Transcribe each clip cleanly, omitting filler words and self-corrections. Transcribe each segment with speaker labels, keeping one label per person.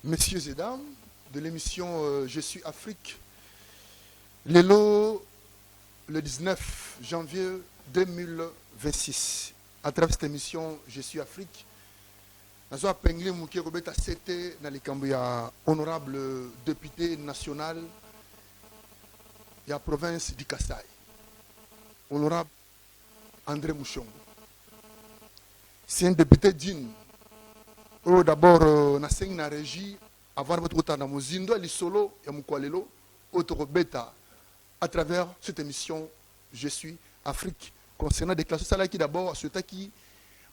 Speaker 1: Messieurs et dames, de l'émission Je suis Afrique, Lelo, le 19 janvier 2026. À travers cette émission Je suis Afrique, nous avons appelé Mouké Robeta Sete, honorable député national de la province du Kasaï, honorable André Mouchongo. C'est un député digne. D'abord, na régie, avant votre temps dans Mozindo, Lisolo et Moukwalelo, Autorobeta, à travers cette émission Je suis Afrique. Concernant des classes, ça qui d'abord, ce qui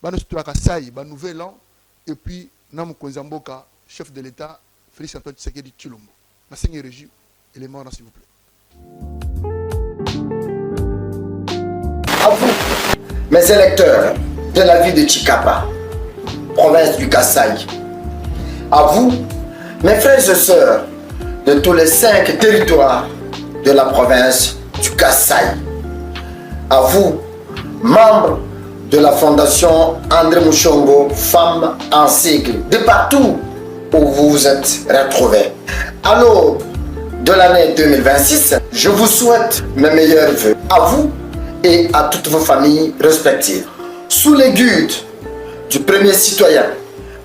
Speaker 1: va nous Kassaï, nouvel an, et puis Namu Konzamboka, chef de l'État, Félix Antoine Tshisekedi Tshilombo. Na régie, élément, s'il vous plaît.
Speaker 2: À vous, mes électeurs de la ville de Tshikapa, province du Kasaï. À vous, mes frères et sœurs de tous les 5 territoires de la province du Kasaï. À vous, membres de la fondation André Mouchongo, femmes en sigle, de partout où vous vous êtes retrouvés. À l'aube de l'année 2026, je vous souhaite mes meilleurs vœux à vous et à toutes vos familles respectives. Sous l'égide du premier citoyen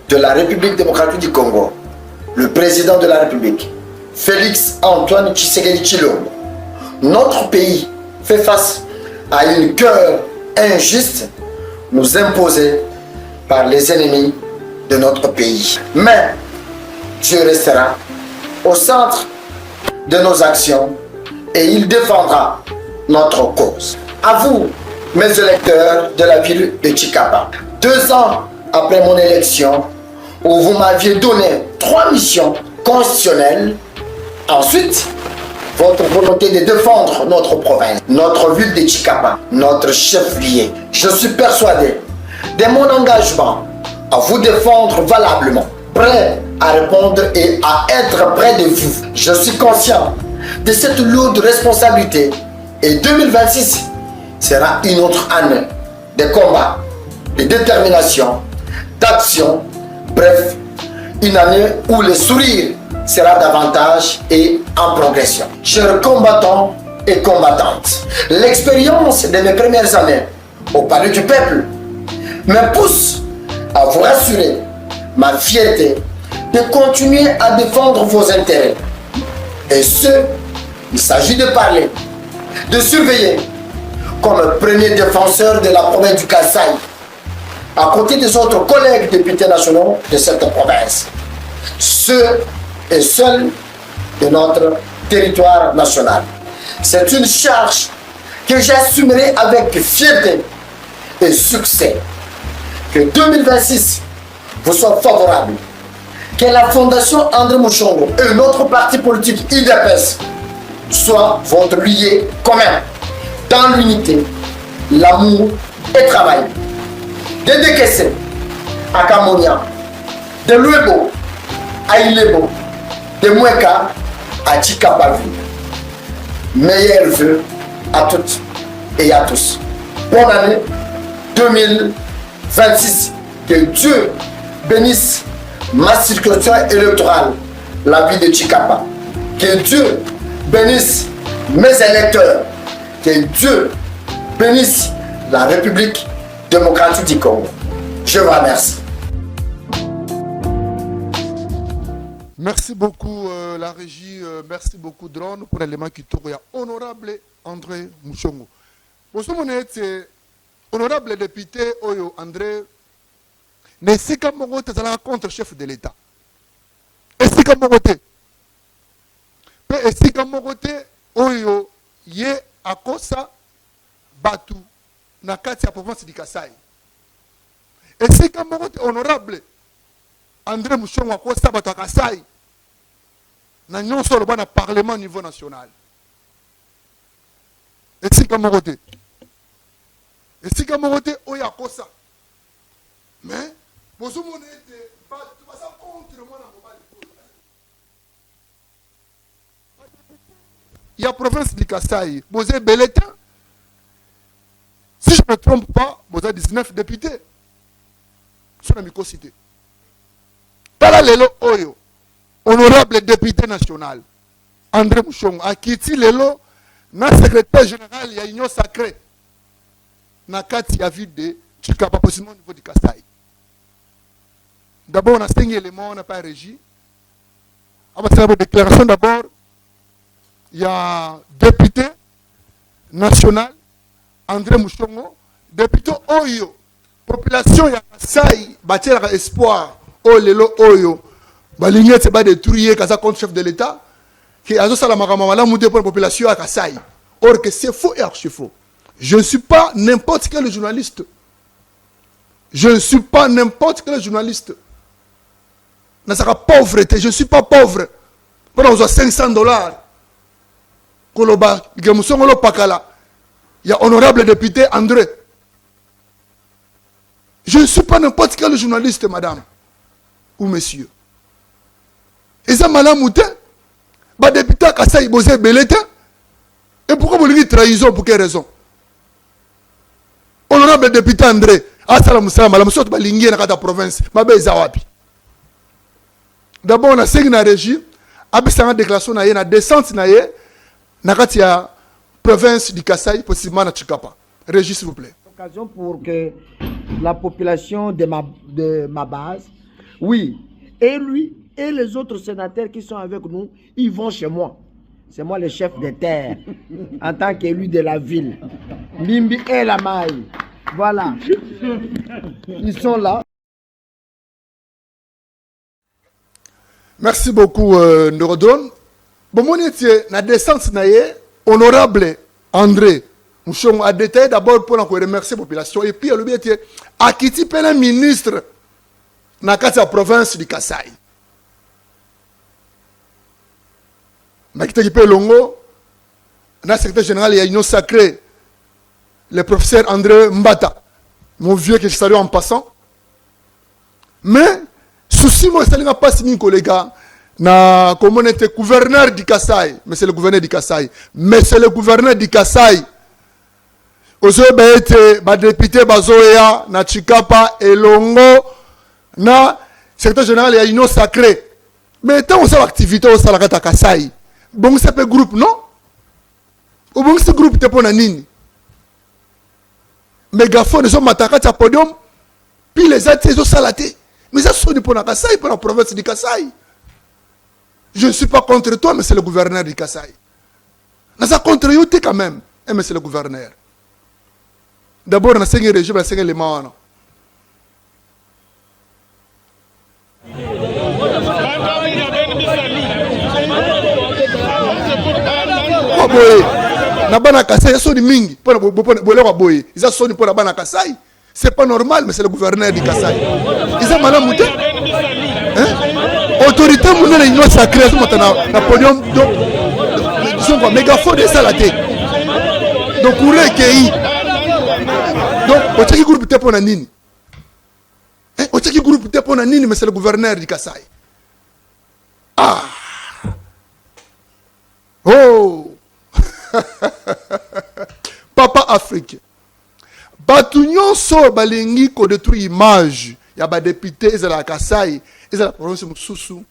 Speaker 2: de la République démocratique du Congo, le président de la République, Félix Antoine Tshisekedi Tshilombo, notre pays fait face à une guerre injuste nous imposée par les ennemis de notre pays. Mais Dieu restera au centre de nos actions et il défendra notre cause. À vous, mes électeurs de la ville de Tshikapa, 2 ans après mon élection, où vous m'aviez donné 3 missions constitutionnelles, ensuite, votre volonté de défendre notre province, notre ville de Tshikapa, notre chef-lieu. Je suis persuadé de mon engagement à vous défendre valablement, prêt à répondre et à être près de vous. Je suis conscient de cette lourde responsabilité et 2026 sera une autre année de combat, de détermination, d'action, bref, une année où le sourire sera davantage et en progression. Chers combattants et combattantes, l'expérience de mes premières années au palais du peuple me pousse à vous rassurer ma fierté de continuer à défendre vos intérêts. Et ce, il s'agit de parler, de surveiller comme premier défenseur de la province du Kasaï, à côté des autres collègues députés nationaux de cette province. Ceux et seuls de notre territoire national. C'est une charge que j'assumerai avec fierté et succès. Que 2026 vous soit favorable. Que la Fondation André Mouchongo et notre parti politique IDPS soient votre lié commun dans l'unité, l'amour et le travail. De Dekesse à Kamonia, de Luebo à Ilebo, de Mweka à Tshikapa. Meilleurs vœux à toutes et à tous. Bonne année 2026. Que Dieu bénisse ma circonscription électorale, la ville de Tshikapa. Que Dieu bénisse mes électeurs. Que Dieu bénisse la République démocratique du Congo. Je vous remercie.
Speaker 1: Merci beaucoup la régie, merci beaucoup Drone pour l'élément qui tourne. Honorable André Mouchongo. Bonjour mon honorable député Oyo André. Mais c'est comme mon contre chef de l'État. Et c'est comme mon côté. Et c'est comme mon côté Oyo Ye Akosa Batu Nakati à province du Kasaï. Et c'est comme mon côté honorable André Mouchongo Akosa Batu Kasaï. Nous sommes sur le Parlement au niveau national. Et c'est comme mon côté. Et c'est comme mon côté Oyo Akosa. Mais pour ce moment, il y a la province du Kasaï. Vous avez Belletin. Si je ne me trompe pas, vous avez 19 députés. Sur la micro-cité. Tala lelo oyo. honorable député national André Mouchongo akiti lelo na secrétaire général ya Union Sacrée na kati ya ville de Chikapa possiblement au niveau du Kasai. D'abord on a 5 éléments, on n'a pas régi. On va faire une déclaration d'abord. Il y a député national André Mouchongo, député Oyo, population ya Kasai, bâtir espoir, oh lelo Oyo, baligné c'est pas détruire Kasa contre chef de l'État, qui a ça la maramala moudé pour la population à Kasai. Or que c'est faux et archi faux. Je ne suis pas n'importe quel journaliste. Je ne suis pas n'importe quel journaliste. Ça sera pauvreté. Je ne suis pas pauvre. Pendant que $500, Koloba, Gemusongolo Pakala, il y a honorable député André. Je ne suis pas n'importe quel journaliste, madame ou monsieur. Et ça, madame Mouté, député à Kassai Bosé Belete. Et pourquoi vous dites trahison? Pour quelle raison? Honorable député André, Assalam Salam, la monsieur Balingi dans la province, Mabé Zawapi. D'abord, on a 5 na régie, abisanga déclaration na yé, na descente na yé, na katia province du Kassai, possiblement na Chikapa. Régie, s'il vous plaît.
Speaker 3: Occasion pour que la population de ma base, oui, et lui, et les autres sénateurs qui sont avec nous, ils vont chez moi. C'est moi le chef de terre, en tant qu'élu de la ville. Bimbi et la maille. Voilà. Ils sont là.
Speaker 1: Merci beaucoup, Norodon. Bon, mon étier, la descente naïe, honorable André Mouchongo a détaillé d'abord pour remercier la population. Et puis, le bien était, à qui un ministre dans la province du Kassai. Nakita Longo, dans le secrétaire général, il y a Union Sacrée, le professeur André Mbata, mon vieux que je salue en passant. Mais, souci, moi, ça n'a pas signé, collègue, na comment on était gouverneur du Kassai, mais c'est le gouverneur du Kassai. Mais c'est le gouverneur du Kassai. Ozo été député Bazoya, na Chikapa, et Longo, na secrétaire général, il y a Union Sacrée. Mais tant on sait l'activité au Salakata Kassai. Bon, c'est un groupe, non? Ou bon, ce groupe, t'es pour nini? Mégaphone, ils ont matakati à podium, puis les autres, ils ont salaté. Mais ça, c'est pour la Kassai, pour la province du Kassai. Je ne suis pas contre toi, mais c'est le gouverneur du Kassai. Mais ça contre vous, quand même. Mais c'est le gouverneur. D'abord, on a 5 régimes, on a 5 éléments. C'est pas normal, mais c'est le gouverneur du Kassai. Ils ont mal mouté. Autorité monnaie l'union sacrée, na podium, disons quoi, mégaphone de ça la tête. Donc, pour les pays. Donc, au tchèque groupe pour nini. Au tchèque groupe pour nini, mais c'est le gouverneur du Kassai. Ah! Oh! Papa Afrique. Batunion so balingi ko détruit image. Ya ba député de la Kassai, et la province Moussoussou.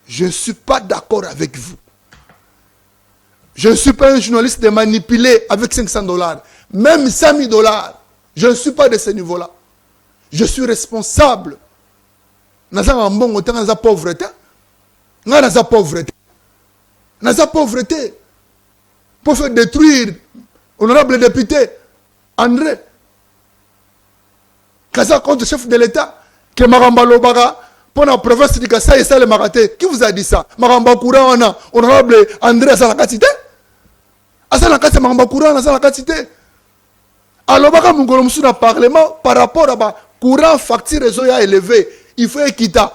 Speaker 1: Je ne suis pas d'accord avec vous. Je ne suis pas un journaliste de manipuler avec $500. Même $100,000. Je ne suis pas de ce niveau-là. Je suis responsable. Naza mbon otan naza pauvreté. Naza pauvreté. Naza pauvreté. Pour faire détruire honorable député André Kaza contre chef de l'État que Maramba Lobara pour la province du Kassai et ça le Maraté. Qui vous a dit ça? Maramba Kourana, honorable André Azalakatité? Azalakatité, Maramba Kourana, Azalakatité. Alors, Mungolomsou dans le Parlement, par rapport à courant facture réseau élevé, il faut équiter.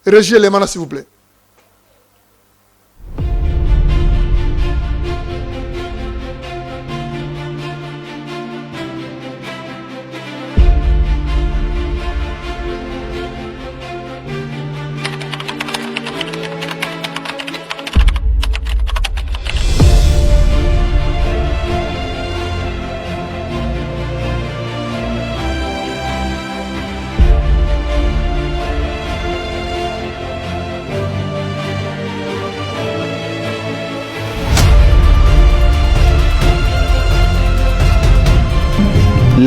Speaker 1: Régie les mains, s'il vous plaît.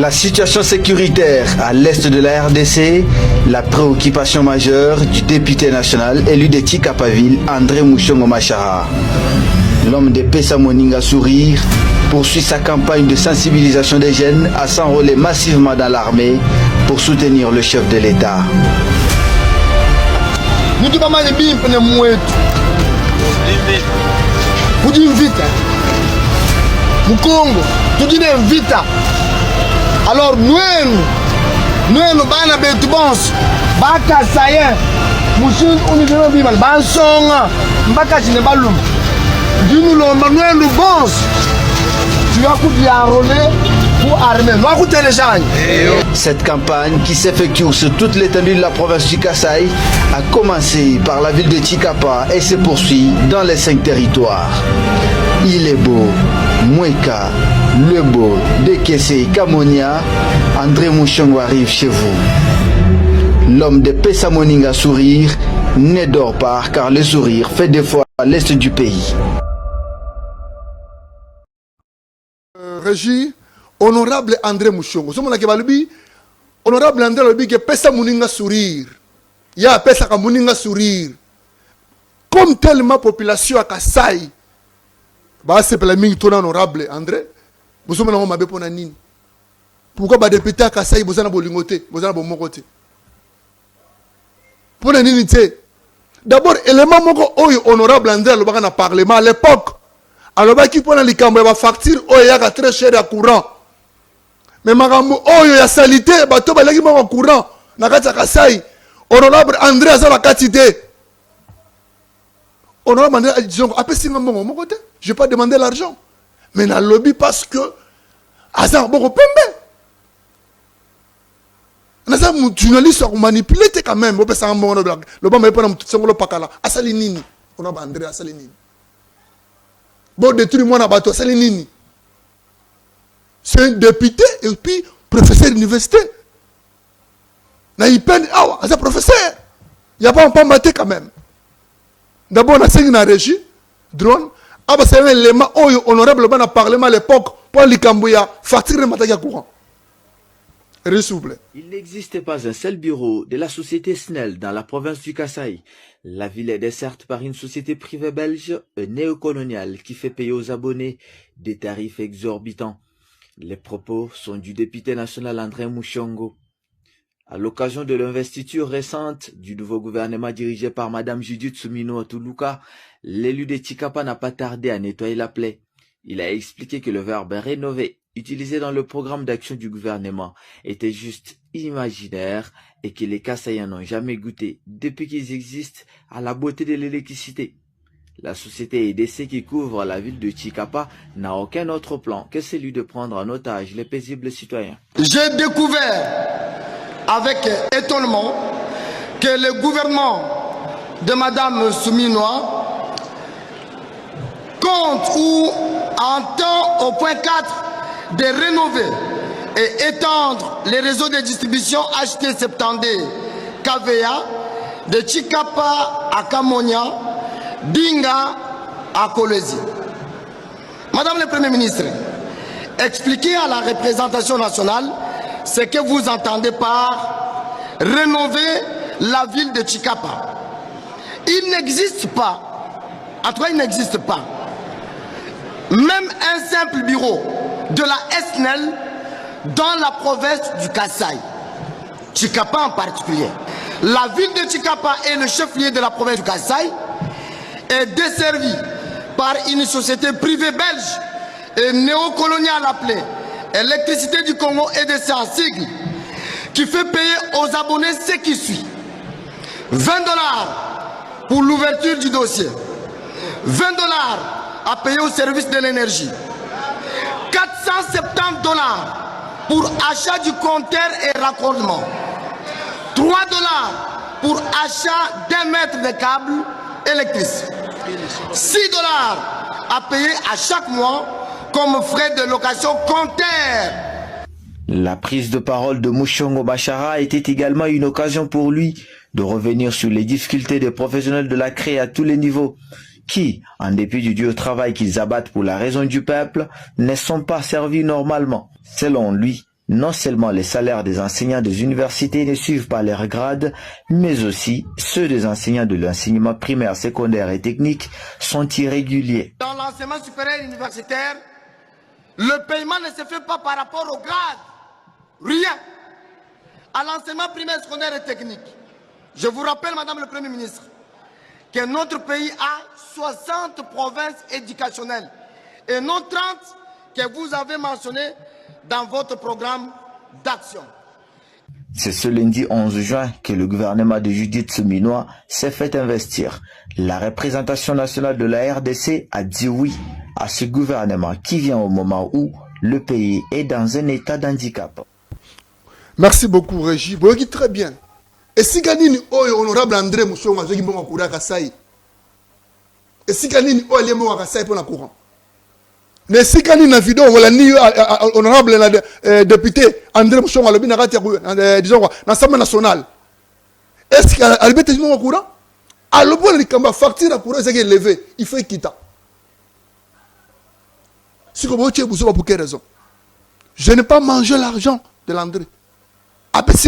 Speaker 4: La situation sécuritaire à l'est de la RDC, la préoccupation majeure du député national élu de Tshikapaville, André Mushongo Machara. L'homme de Pesa Moninga Sourire poursuit sa campagne de sensibilisation des jeunes à s'enrôler massivement dans l'armée pour soutenir le chef de l'État.
Speaker 3: Alors nous bana betu bons baka sayen mushin univero bimal bansonga mbaka chine balum dinu lomba nous bons tu vas coup enrôler pour armer va coup télécharger.
Speaker 4: Cette campagne qui s'effectue sur toute l'étendue de la province du Kasaï a commencé par la ville de Tshikapa et se poursuit dans les 5 territoires. Il est beau, Mweka, Le Beau, Dekese, Kamonia, André Mushongo arrive chez vous. L'homme de Pesa Moninga Sourire ne dort pas car le sourire fait des fois à l'est du pays.
Speaker 1: Régie, honorable André Mushongo. Honorable André Lobi que Pesa Moninga Sourire. Il y a Pesa Moninga Sourire. Comme tellement population à Kasaï. Bah c'est pour la mingi ton honorable André. Vous sommes dans ma bépona nini. Pourquoi bah député à Kasaï vous en avez bolingoté, vous en avez bon côté. Pour la nini t'es. D'abord élément moko oyo honorable André le baga na parlement à l'époque. Alors bah qui prend les cambo va facture oyo ya très cher à courant. Mais magambo oyo ya salité bato ba lagi mo courant na kati ya Kasaï. Honorable André azala quantité. Honorable André disons après singa mon côté. Je n'ai pas demandé l'argent. Mais dans le lobby parce que Azar Boko Pembe. Nazar journaliste a manipulé quand même. Le bon mais pas dans le pakala. Asalinini. On a André Asalinini. Bon détruit moi na bateau Asalinini. C'est un député et puis professeur d'université. Na il peine ah Azar professeur. Il y a pas un pambaté quand même. D'abord on a signé la régie drone. Ah bah c'est un élément honorable dans le parlement à l'époque pour l'Ikambouya facture de matériel courant.
Speaker 5: Il n'existe pas un seul bureau de la société SNEL dans la province du Kasaï. La ville est desserte par une société privée belge néocoloniale qui fait payer aux abonnés des tarifs exorbitants. Les propos sont du député national André Mushongo. À l'occasion de l'investiture récente du nouveau gouvernement dirigé par Madame Judith Suminwa Tuluka, l'élu de Tshikapa n'a pas tardé à nettoyer la plaie. Il a expliqué que le verbe rénover, utilisé dans le programme d'action du gouvernement, était juste imaginaire et que les Kasaïens n'ont jamais goûté, depuis qu'ils existent, à la beauté de l'électricité. La société EDC qui couvre la ville de Tshikapa n'a aucun autre plan que celui de prendre en otage les paisibles citoyens.
Speaker 2: J'ai découvert avec étonnement que le gouvernement de Madame Souminois compte ou entend au point 4 de rénover et étendre les réseaux de distribution HT70 KVA de Tshikapa à Kamonia, Dinga à Kolwezi. Madame le Premier ministre, expliquez à la représentation nationale ce que vous entendez par rénover la ville de Tshikapa. Il n'existe pas, en tout cas il n'existe pas, même un simple bureau de la SNEL dans la province du Kasaï, Tshikapa en particulier. La ville de Tshikapa est le chef-lieu de la province du Kasaï, est desservie par une société privée belge et néocoloniale appelée Électricité du Congo EDC en sigle, qui fait payer aux abonnés ce qui suit: $20 pour l'ouverture du dossier, $20 à payer au service de l'énergie, $470 pour achat du compteur et raccordement, $3 pour achat d'1 mètre de câble électrique, $6 à payer à chaque mois comme frais de location compteur.
Speaker 5: La prise de parole de Mushongo Machara était également une occasion pour lui de revenir sur les difficultés des professionnels de la CRE à tous les niveaux, qui, en dépit du dur travail qu'ils abattent pour la raison du peuple, ne sont pas servis normalement. Selon lui,
Speaker 4: non seulement les salaires des enseignants des universités ne suivent pas leur grade, mais aussi ceux des enseignants de l'enseignement primaire, secondaire et technique sont irréguliers.
Speaker 2: Dans l'enseignement supérieur universitaire, le paiement ne se fait pas par rapport au grade. Rien. À l'enseignement primaire, secondaire et technique. Je vous rappelle, Madame le Premier ministre, que notre pays a 60 provinces éducationnelles et non 30 que vous avez mentionnées dans votre programme d'action.
Speaker 4: C'est ce lundi 11 juin que le gouvernement de Judith Suminwa s'est fait investir. La représentation nationale de la RDC a dit oui à ce gouvernement qui vient au moment où le pays est dans un état d'handicap.
Speaker 1: Merci beaucoup, Régis. Vous voyez très bien. Et si Ganini, honorable André Mouchonga, je dis bon, on a Kassai. Et si Ganini, il est mort à Kassai pour la courant. Mais si Ganini, la vidéo, voilà, ni honorable député André Mouchonga, le binarati, disons, l'Assemblée nationale. Est-ce qu'elle est mort au courant? À l'objet de la facture à courant, c'est qu'elle est levée. Il faut quitter. Si vous voulez, vous savez pour quelle raison? Je n'ai pas mangé l'argent de l'André. Parce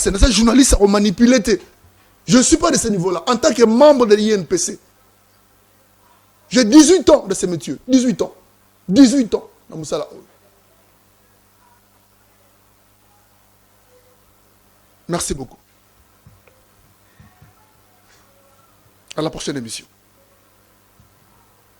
Speaker 1: que ces journalistes ont manipulé. Je ne suis pas de ce niveau-là. En tant que membre de l'INPC, j'ai 18 ans de ce métier. 18 ans. 18 ans. Merci beaucoup. À la prochaine émission.